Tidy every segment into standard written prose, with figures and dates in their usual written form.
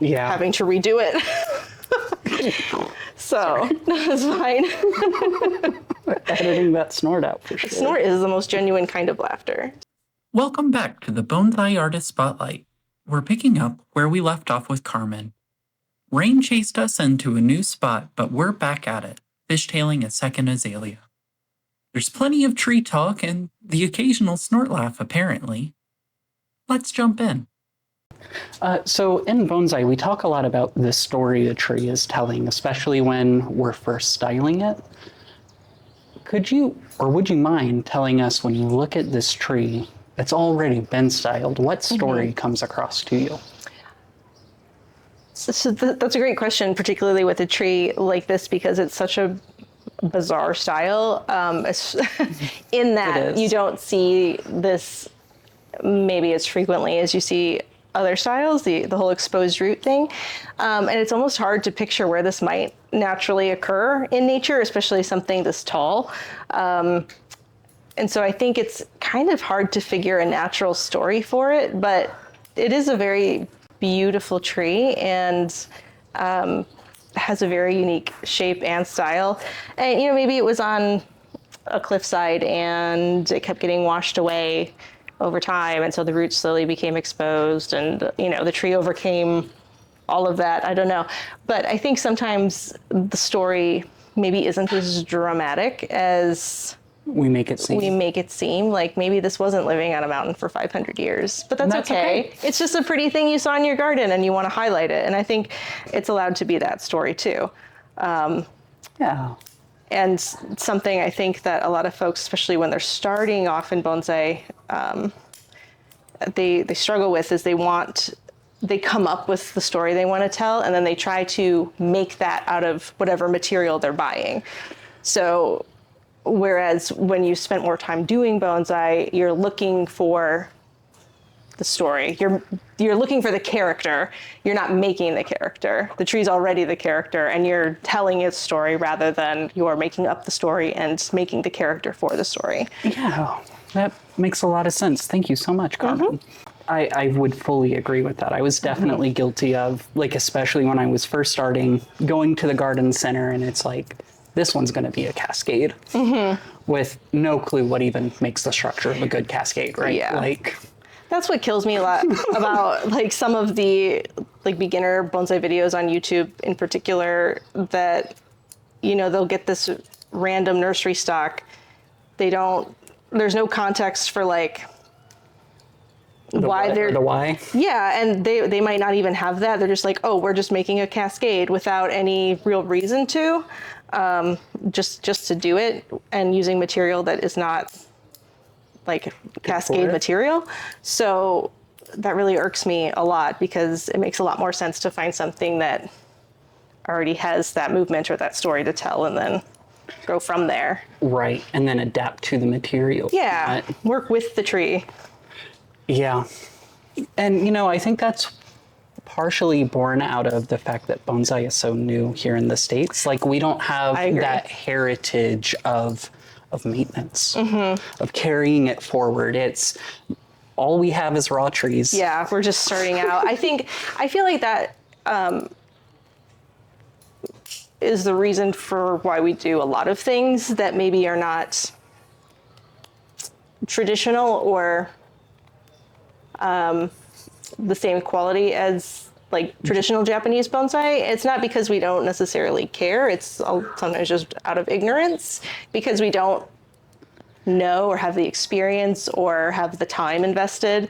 having to redo it. So that's fine. Editing that snort out for sure. Snort is the most genuine kind of laughter. Welcome back to the Bonsai Artist Spotlight. We're picking up where we left off with Carmen. Rain chased us into a new spot, but we're back at it, fishtailing a second azalea. There's plenty of tree talk and the occasional snort laugh, apparently. Let's jump in. So in bonsai, we talk a lot about the story a tree is telling, especially when we're first styling it. Could you, or would you mind telling us, when you look at this tree that's already been styled, what story comes across to you? So that's a great question, particularly with a tree like this, because it's such a bizarre style. In that you don't see this maybe as frequently as you see other styles, the whole exposed root thing. And it's almost hard to picture where this might naturally occur in nature, especially something this tall. And so I think it's kind of hard to figure a natural story for it, but it is a very beautiful tree and has a very unique shape and style. And, you know, maybe it was on a cliffside and it kept getting washed away over time, and so the roots slowly became exposed, and you know, the tree overcame all of that. I don't know, but I think sometimes the story maybe isn't as dramatic as we make it seem. Like maybe this wasn't living on a mountain for 500 years, but that's okay. It's just a pretty thing you saw in your garden and you want to highlight it, and I think it's allowed to be that story too. And something I think that a lot of folks, especially when they're starting off in bonsai, they struggle with is they come up with the story they want to tell, and then they try to make that out of whatever material they're buying. So whereas when you spent more time doing bonsai, you're looking for the story. You're looking for the character. You're not making the character. The tree's already the character, and you're telling its story rather than you're making up the story and making the character for the story. Yeah, that makes a lot of sense. Thank you so much, Carmen. I would fully agree with that. I was definitely guilty of, like, especially when I was first starting, going to the garden center and it's like, this one's going to be a cascade with no clue what even makes the structure of a good cascade, right? Yeah. Like, that's what kills me a lot about like some of the like beginner bonsai videos on YouTube in particular, that, you know, they'll get this random nursery stock. There's no context for like why they're the why. Yeah, and they might not even have that. They're just like, oh, we're just making a cascade without any real reason to, just to do it, and using material that is not like cascade material. So that really irks me a lot, because it makes a lot more sense to find something that already has that movement or that story to tell, and then go from there. Right, and then adapt to the material. Yeah, work with the tree. Yeah, and you know, I think that's partially born out of the fact that bonsai is so new here in the States. Like, we don't have that heritage of maintenance, of carrying it forward. It's all we have is raw trees. Yeah, we're just starting out. I feel like that is the reason for why we do a lot of things that maybe are not traditional or the same quality as like traditional Japanese bonsai. It's not because we don't necessarily care. It's sometimes just out of ignorance, because we don't know or have the experience or have the time invested.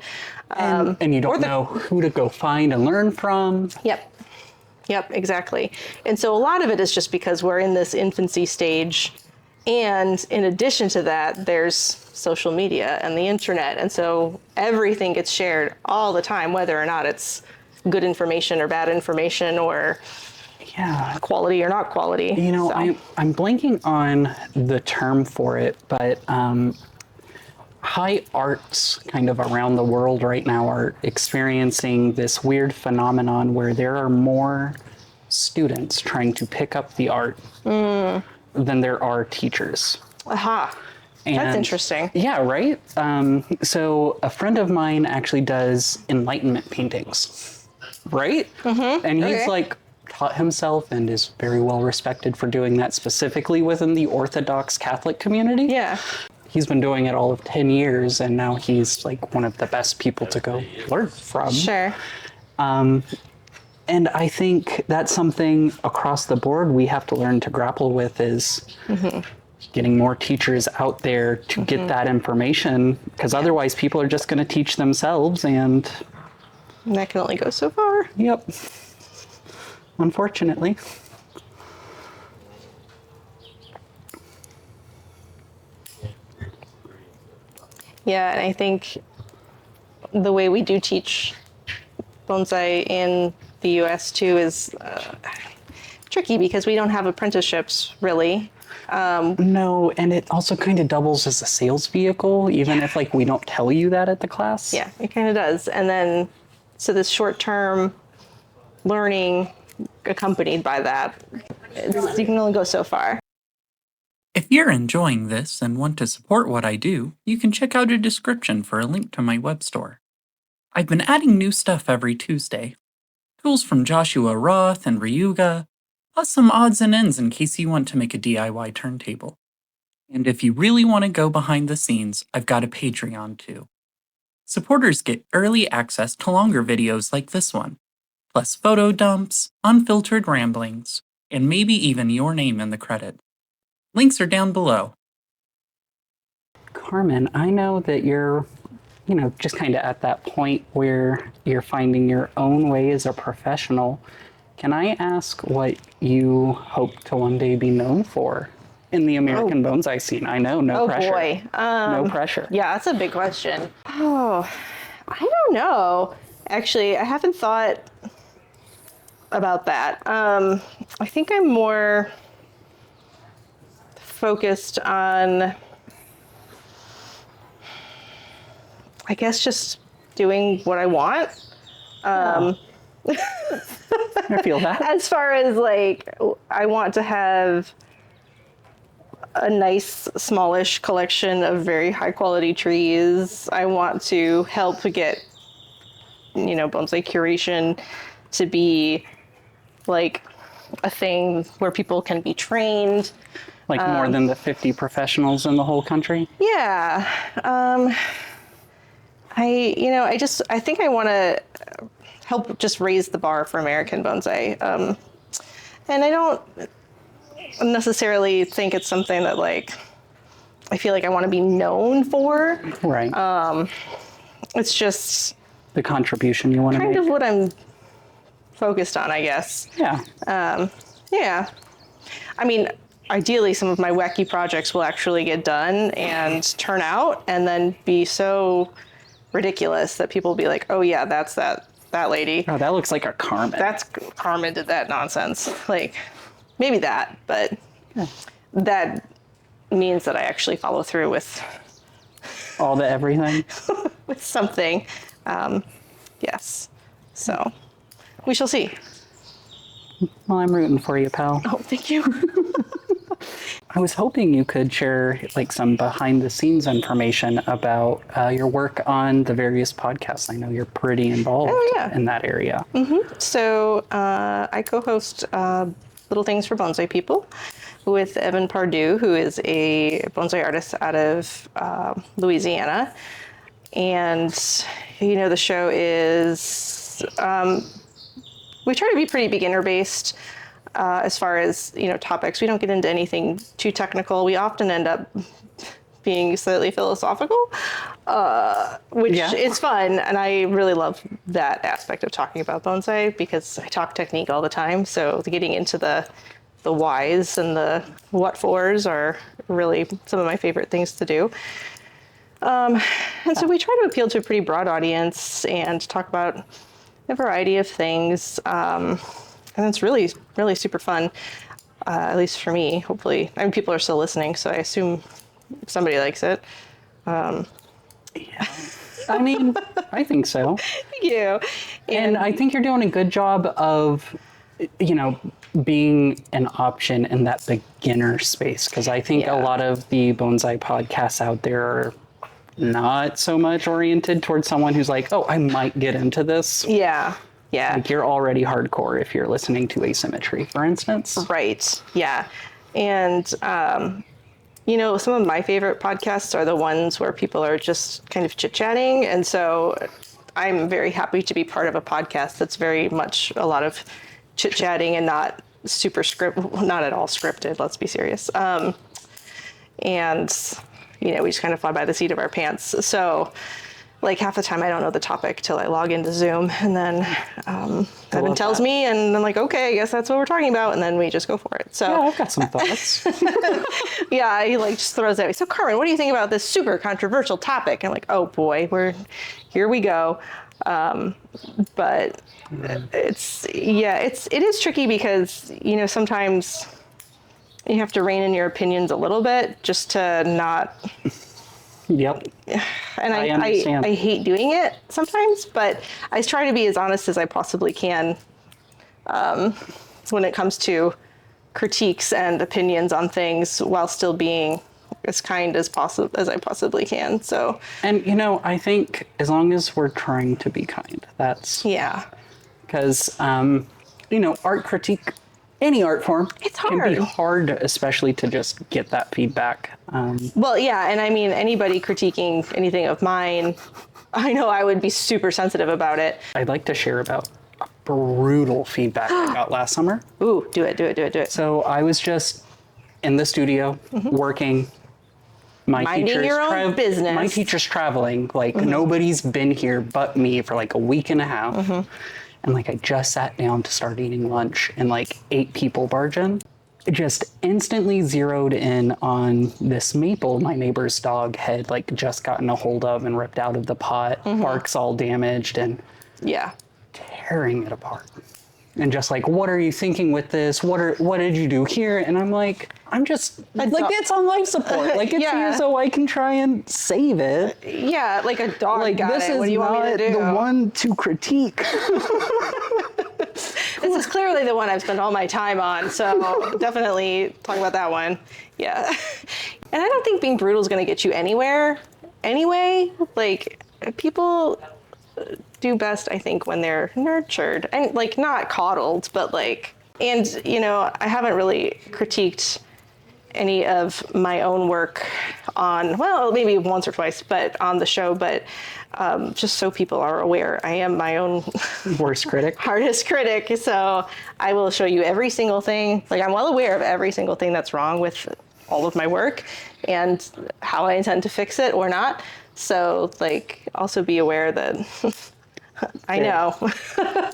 And you don't know who to go find and learn from. Yep, exactly. And so a lot of it is just because we're in this infancy stage. And in addition to that, there's social media and the internet. And so everything gets shared all the time, whether or not it's good information or bad information, or quality or not quality. You know, I'm blanking on the term for it, but high arts kind of around the world right now are experiencing this weird phenomenon where there are more students trying to pick up the art than there are teachers. Aha. That's interesting. Yeah, right? So a friend of mine actually does enlightenment paintings. right? Mm-hmm. And he's Okay. like taught himself and is very well respected for doing that specifically within the Orthodox Catholic community. Yeah. He's been doing it all of 10 years, and now he's like one of the best people to go learn from. Sure. And I think that's something across the board we have to learn to grapple with is getting more teachers out there to get that information, because otherwise people are just going to teach themselves, and that can only go so far. yep, unfortunately. Yeah, and I think the way we do teach bonsai in the US too is tricky because we don't have apprenticeships really. No, and it also kind of doubles as a sales vehicle, even if like we don't tell you that at the class. Yeah, it kind of does. And then, so this short-term learning accompanied by that, you can only go so far. If you're enjoying this and want to support what I do, you can check out a description for a link to my web store. I've been adding new stuff every Tuesday. Tools from Joshua Roth and Ryuga, plus some odds and ends in case you want to make a DIY turntable. And if you really want to go behind the scenes, I've got a Patreon too. Supporters get early access to longer videos like this one, plus photo dumps, unfiltered ramblings, and maybe even your name in the credits. Links are down below. Carmen, I know that you're, just kind of at that point where you're finding your own way as a professional. Can I ask what you hope to one day be known for in the American bonsai scene? I know, no pressure. Oh boy. No pressure. Yeah, that's a big question. Oh, I don't know. Actually, I haven't thought about that. I think I'm more focused on, I guess, just doing what I want. I feel that. As far as like, I want to have a nice, smallish collection of very high quality trees. I want to help get, bonsai curation to be like a thing where people can be trained. Like more than the 50 professionals in the whole country? Yeah. I think I want to help just raise the bar for American bonsai. And I don't necessarily think it's something that like, I feel like I want to be known for. Right. It's just The contribution you want to kind make. of what I'm focused on, I guess. Yeah. Yeah. I mean, ideally, some of my wacky projects will actually get done and turn out and then be so ridiculous that people will be like, oh yeah, that's that lady. Oh, that looks like a Carmen. That's Carmen did that nonsense. Like, maybe that, but that means that I actually follow through with All the everything. with something. Yes. So we shall see. Well, I'm rooting for you, pal. Oh, thank you. I was hoping you could share like some behind the scenes information about your work on the various podcasts. I know you're pretty involved in that area. So I co-host Little Things for Bonsai People with Evan Pardue, who is a bonsai artist out of Louisiana. And, the show is, we try to be pretty beginner-based as far as, topics. We don't get into anything too technical. We often end up being slightly philosophical, which is fun. And I really love that aspect of talking about bonsai because I talk technique all the time. So getting into the whys and the what fors are really some of my favorite things to do. And so we try to appeal to a pretty broad audience and talk about a variety of things. And it's really, really super fun, at least for me, hopefully. I mean, people are still listening, so I assume somebody likes it. I mean, I think so. Thank you. And I think you're doing a good job of, being an option in that beginner space. Because I think a lot of the bonsai podcasts out there are not so much oriented towards someone who's like, oh, I might get into this. Yeah. Yeah. Like you're already hardcore if you're listening to asymmetry, for instance. Right. Yeah. And, you know, some of my favorite podcasts are the ones where people are just kind of chit-chatting. And so I'm very happy to be part of a podcast that's very much a lot of chit-chatting and not not at all scripted, let's be serious. And, you know, we just kind of fly by the seat of our pants. So, like, half the time I don't know the topic till I log into Zoom, and then Evan tells me, and I'm like, okay, I guess that's what we're talking about, and then we just go for it. So yeah, I've got some thoughts. yeah, he like just throws it at me. So Carmen, what do you think about this super controversial topic? I'm like, oh boy, here we go. But it is tricky because, you know, sometimes you have to rein in your opinions a little bit just to not. Yep. And I hate doing it sometimes, but I try to be as honest as I possibly can when it comes to critiques and opinions on things while still being as kind as I possibly can. So. And, you know, I think as long as we're trying to be kind, that's. Yeah. Because, you know, art critique, any art form, it's can be hard, especially to just get that feedback. Well, yeah, and I mean, anybody critiquing anything of mine, I know I would be super sensitive about it. I'd like to share about brutal feedback I got last summer. Ooh, do it. So I was just in the studio working. Minding your own business. My teacher's traveling. Like nobody's been here but me for like a week and a half. And like I just sat down to start eating lunch and like 8 people barge in. It just instantly zeroed in on this maple my neighbor's dog had like just gotten a hold of and ripped out of the pot, bark's all damaged and tearing it apart. And just like, what are you thinking with this? What did you do here? And I'm like, it's on life support. Like it's here so I can try and save it. Yeah, like a dog like got this it. is What do you want me to do? the one to critique. This is clearly the one I've spent all my time on. So definitely talk about that one. Yeah. And I don't think being brutal is going to get you anywhere anyway. Like people do best, I think, when they're nurtured and like not coddled, but like, and you know, I haven't really critiqued any of my own work on, well, maybe once or twice, but on the show, but just so people are aware, I am my own worst critic, hardest critic. So I will show you every single thing. Like I'm well aware of every single thing that's wrong with all of my work and how I intend to fix it or not. So like also be aware that I know.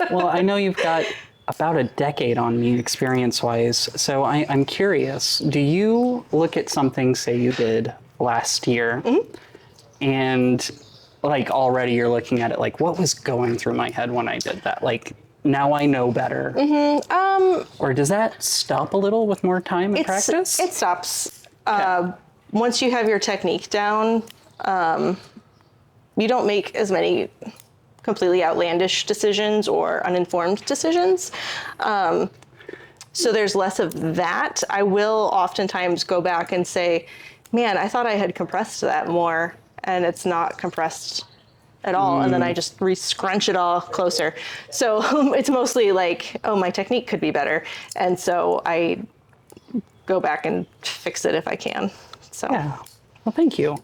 Well, I know you've got about a decade on me experience-wise, so I'm curious, do you look at something, say you did last year, and like already you're looking at it like, what was going through my head when I did that? Like, now I know better. Or does that stop a little with more time and practice? It stops. Okay. Once you have your technique down, you don't make as many completely outlandish decisions or uninformed decisions. So there's less of that. I will oftentimes go back and say, man, I thought I had compressed that more and it's not compressed at all. And then I just scrunch it all closer. So it's mostly like, oh, my technique could be better. And so I go back and fix it if I can. So yeah. Well, thank you.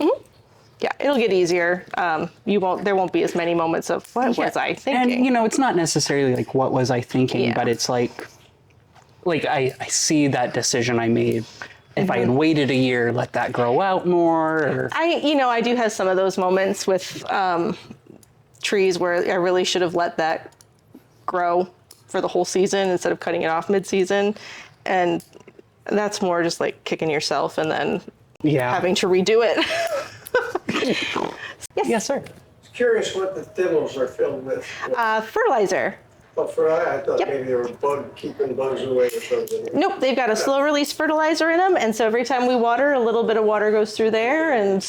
Yeah, it'll get easier. There won't be as many moments of what was I thinking? And you know, it's not necessarily like what was I thinking, but it's like I see that decision I made. If I had waited a year, let that grow out more. Or... I do have some of those moments with trees where I really should have let that grow for the whole season instead of cutting it off mid-season. And that's more just like kicking yourself and then having to redo it. Yes, sir. Curious what the thimbles are filled with. Fertilizer. But I thought maybe they were keeping bugs away or something. Nope, they've got a slow release fertilizer in them, and so every time we water, a little bit of water goes through there and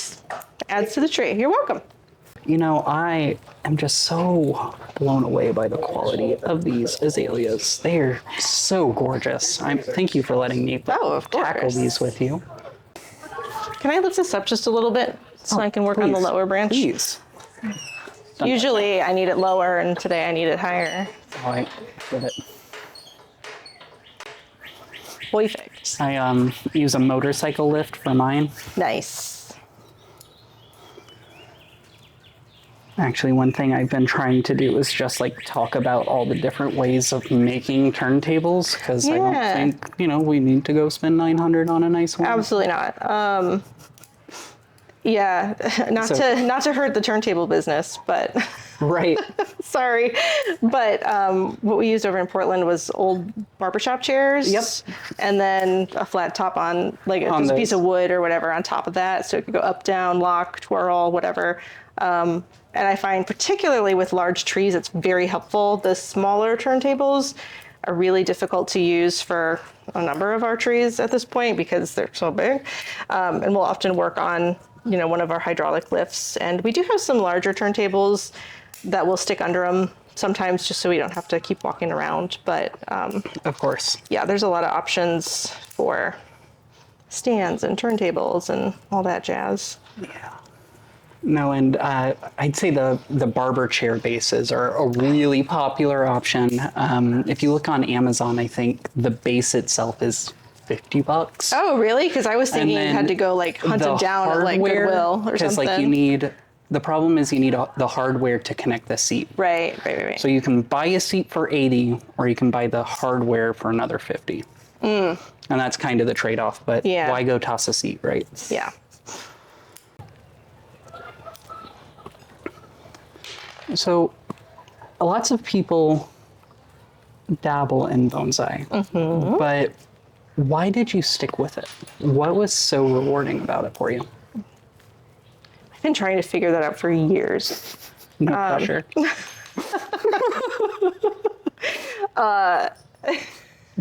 adds to the tree. You're welcome. You know, I am just so blown away by the quality of these azaleas. They are so gorgeous. Thank you for letting me tackle these with you. Can I lift this up just a little bit so I can work on the lower branch? Please. Usually I need it lower, and today I need it higher. Oh, I get it. Perfect. I use a motorcycle lift for mine. Nice. Actually, one thing I've been trying to do is just like talk about all the different ways of making turntables, because I don't think, we need to go spend $900 on a nice one. Absolutely not. Yeah, not to hurt the turntable business, but Right. sorry. But what we used over in Portland was old barbershop chairs. Yep. And then a flat top on just a piece of wood or whatever on top of that. So it could go up, down, lock, twirl, whatever. And I find particularly with large trees, it's very helpful. The smaller turntables are really difficult to use for a number of our trees at this point because they're so big. And we'll often work on, one of our hydraulic lifts. And we do have some larger turntables that will stick under them sometimes just so we don't have to keep walking around. But of course. Yeah, there's a lot of options for stands and turntables and all that jazz. Yeah. No, and I'd say the barber chair bases are a really popular option. If you look on Amazon, I think the base itself is $50. Oh, really? Because I was thinking you had to go hunt them down at Goodwill or something. Because the problem is you need the hardware to connect the seat. Right. So you can buy a seat for $80, or you can buy the hardware for another $50. And that's kind of the trade-off. But why go toss a seat, right? Yeah. So, lots of people dabble in bonsai, but why did you stick with it? What was so rewarding about it for you? I've been trying to figure that out for years. No pressure.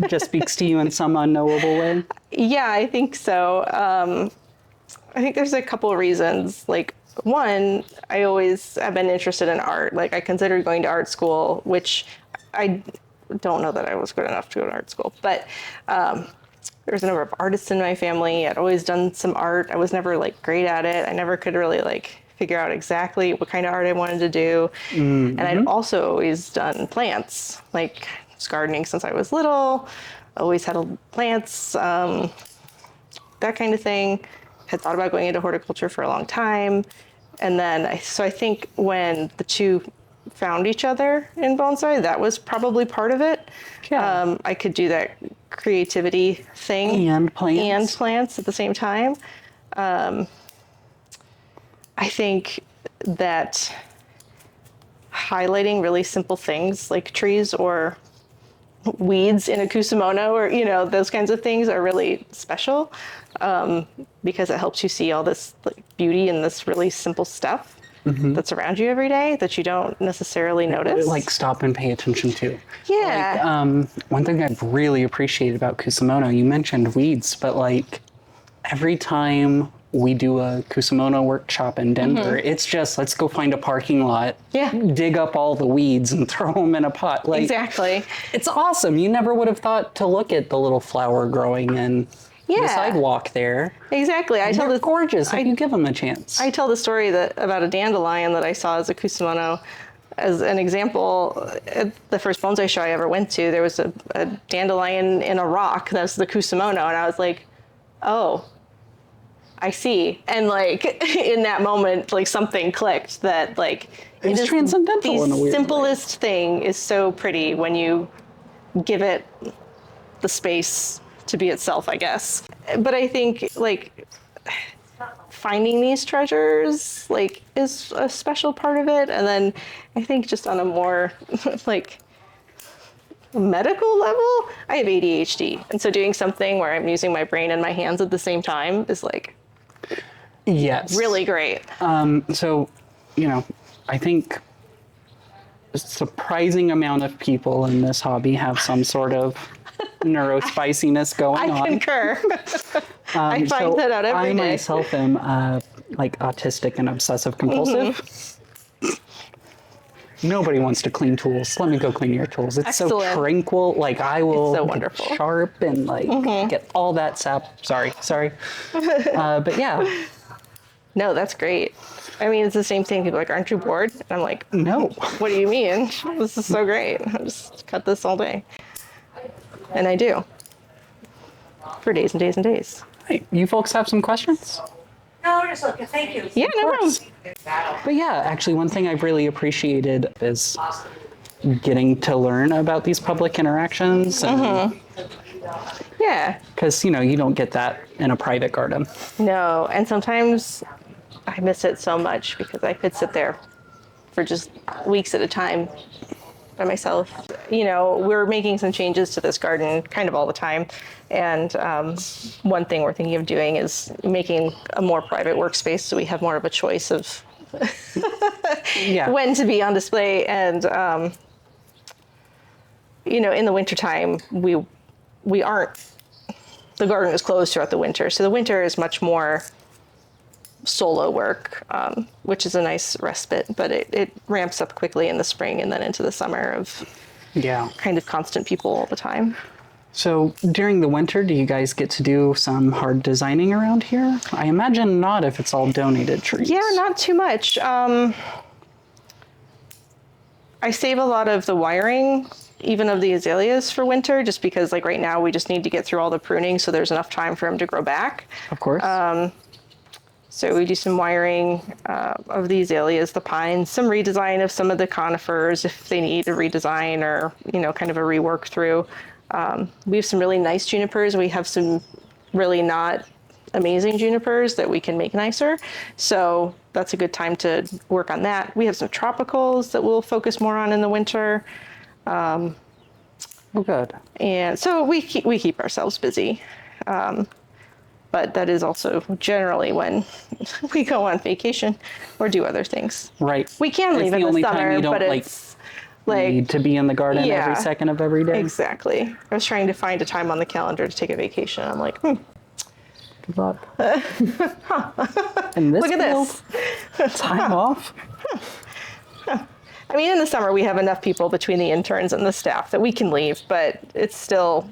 Just speaks to you in some unknowable way? Yeah, I think so. I think there's a couple of reasons. One, I always have been interested in art. I considered going to art school, which I don't know that I was good enough to go to art school. But there's a number of artists in my family. I'd always done some art. I was never great at it. I never could really figure out exactly what kind of art I wanted to do. And I'd also always done plants, just gardening since I was little. Always had plants, that kind of thing. Had thought about going into horticulture for a long time. And then, I think when the two found each other in bonsai, that was probably part of it. Yeah. I could do that creativity thing. And plants. And plants at the same time. I think that highlighting really simple things like trees or weeds in a kusamono or, those kinds of things are really special. Because it helps you see all this beauty in this really simple stuff that's around you every day that you don't necessarily notice. Stop and pay attention to. Yeah. One thing I've really appreciated about kusamono, you mentioned weeds, but every time we do a kusamono workshop in Denver, it's just, let's go find a parking lot, dig up all the weeds and throw them in a pot. Exactly. It's awesome. You never would have thought to look at the little flower growing in the sidewalk there. Exactly. They're gorgeous if you give them a chance. I tell the story about a dandelion that I saw as a kusamono as an example. At the first bonsai show I ever went to, there was a dandelion in a rock. That's the kusamono. And I was like, oh, I see. And in that moment, something clicked that it's transcendental in a weird way. The simplest thing is so pretty when you give it the space to be itself, I guess. But I think finding these treasures is a special part of it. And then I think just on a more medical level, I have ADHD. And so doing something where I'm using my brain and my hands at the same time is yes, really great. So, I think a surprising amount of people in this hobby have some sort of neurospiciness going on. I concur. I find that out every day. I myself am autistic and obsessive compulsive. Nobody wants to clean tools. Let me go clean your tools. It's Excellent. so tranquil. I will so wonderful. get sharp and get all that sap. Sorry. But yeah. No, that's great. I mean, it's the same thing. People are like, aren't you bored? And I'm like, No. what do you mean? This is so great. I just cut this all day. And I do. For days and days and days. Hey, you folks have some questions? No, just looking. Thank you. Yeah, no problem. But yeah, actually, one thing I've really appreciated is getting to learn about these public interactions. Yeah. Because, you don't get that in a private garden. No, and sometimes I miss it so much because I could sit there for just weeks at a time by myself. We're making some changes to this garden kind of all the time. And one thing we're thinking of doing is making a more private workspace so we have more of a choice of when to be on display. And, in the wintertime, we aren't, the garden is closed throughout the winter. So the winter is much more solo work, which is a nice respite, but it ramps up quickly in the spring and then into the summer of kind of constant people all the time. So during the winter, do you guys get to do some hard designing around here? I imagine not if it's all donated trees. Yeah, not too much. I save a lot of the wiring, even of the azaleas for winter, just because like right now we just need to get through all the pruning so there's enough time for them to grow back. Of course. So we do some wiring of the azaleas, the pines, some redesign of some of the conifers if they need a redesign or, kind of a rework through. We have some really nice junipers. We have some really not amazing junipers that we can make nicer. So that's a good time to work on that. We have some tropicals that we'll focus more on in the winter. Oh, good. And so we keep ourselves busy. But that is also generally when we go on vacation or do other things. Right. We can leave in the summer, but it's like need to be in the garden every second of every day. Exactly. I was trying to find a time on the calendar to take a vacation. I'm like, Good luck. And this look at this. Time off. I mean, in the summer we have enough people between the interns and the staff that we can leave, but it's still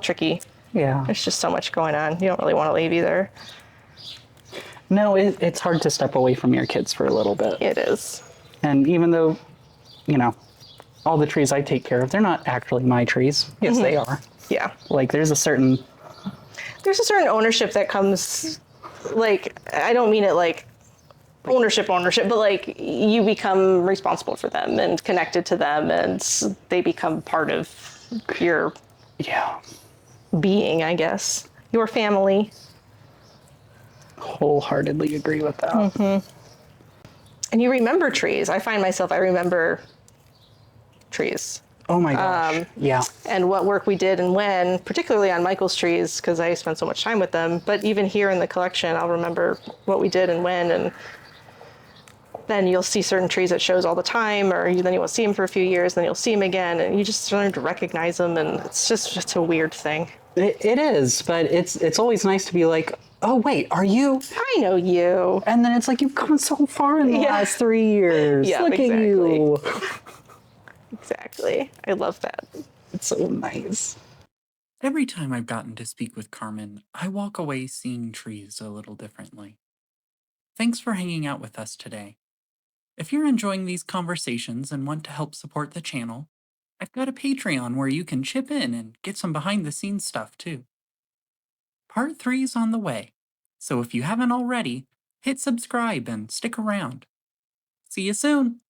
tricky. Yeah. There's just so much going on. You don't really want to leave either. No, it's hard to step away from your kids for a little bit. It is. And even though, all the trees I take care of, they're not actually my trees. Yes, they are. Yeah. Like there's a certain ownership that comes, like, I don't mean it like ownership, but like you become responsible for them and connected to them and they become part of your being, I guess. Your family. Wholeheartedly agree with that. And you remember trees. I find myself, I remember trees. Oh my gosh. Yeah. And what work we did and when, particularly on Michael's trees, because I spent so much time with them. But even here in the collection, I'll remember what we did and when. And then you'll see certain trees at shows all the time, or then you won't see them for a few years, then you'll see them again, and you just learn to recognize them. And it's just a weird thing. It is, but it's always nice to be like, oh wait, are you? I know you. And then it's like, you've come so far in the last 3 years. Yeah, Look at you. Exactly. I love that. It's so nice. Every time I've gotten to speak with Carmen, I walk away seeing trees a little differently. Thanks for hanging out with us today. If you're enjoying these conversations and want to help support the channel, I've got a Patreon where you can chip in and get some behind-the-scenes stuff too. Part 3 is on the way, so if you haven't already, hit subscribe and stick around. See you soon!